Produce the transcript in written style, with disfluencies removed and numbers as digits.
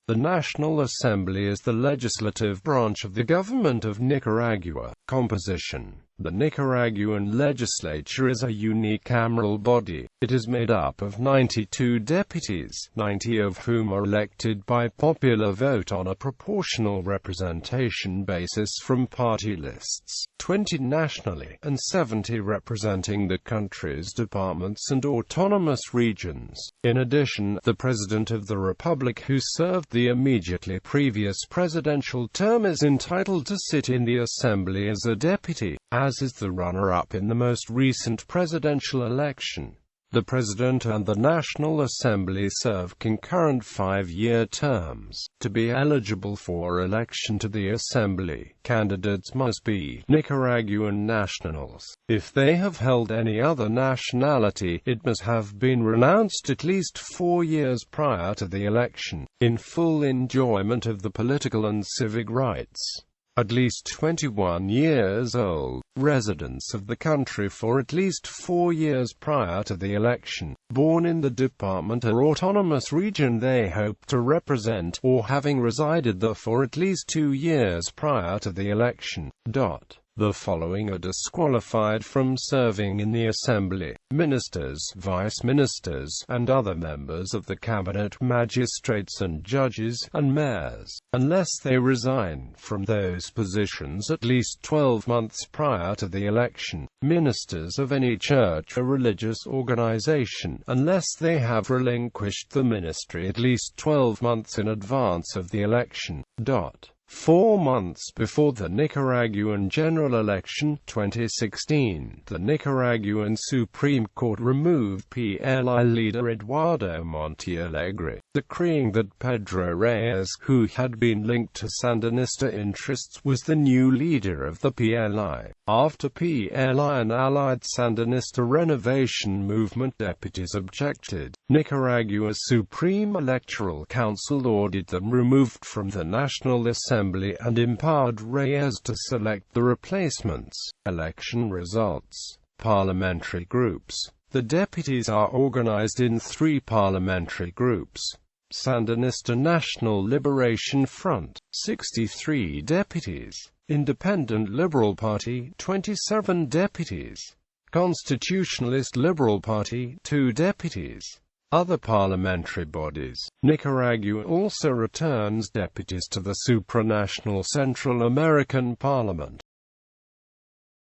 The National Assembly is the legislative branch of the government of Nicaragua. Composition: the Nicaraguan legislature is a unicameral body. It is made up of 92 deputies, 90 of whom are elected by popular vote on a proportional representation basis from party lists, 20 nationally, and 70 representing the country's departments and autonomous regions. In addition, the President of the Republic, who served the immediately previous presidential term, is entitled to sit in the Assembly as a deputy, as is the runner-up in the most recent presidential election. The President and the National Assembly serve concurrent 5-year terms. To be eligible for election to the Assembly, candidates must be Nicaraguan nationals. If they have held any other nationality, it must have been renounced at least 4 years prior to the election, in full enjoyment of the political and civic rights. At least 21 years old, residents of the country for at least 4 years prior to the election, born in the department or autonomous region they hope to represent, or having resided there for at least 2 years prior to the election. The following are disqualified from serving in the Assembly: ministers, vice-ministers, and other members of the cabinet, magistrates and judges, and mayors, unless they resign from those positions at least 12 months prior to the election; ministers of any church or religious organization, unless they have relinquished the ministry at least 12 months in advance of the election. 4 months before the Nicaraguan general election, 2016, the Nicaraguan Supreme Court removed PLI leader Eduardo Montealegre, decreeing that Pedro Reyes, who had been linked to Sandinista interests, was the new leader of the PLI. After PLI and allied Sandinista renovation movement deputies objected, Nicaragua's Supreme Electoral Council ordered them removed from the National Assembly and empowered Reyes to select the replacements. Election results. Parliamentary groups. The deputies are organized in 3 parliamentary groups. Sandinista National Liberation Front, 63 deputies. Independent Liberal Party, 27 deputies. Constitutionalist Liberal Party, 2 deputies. Other parliamentary bodies. Nicaragua also returns deputies to the supranational Central American Parliament.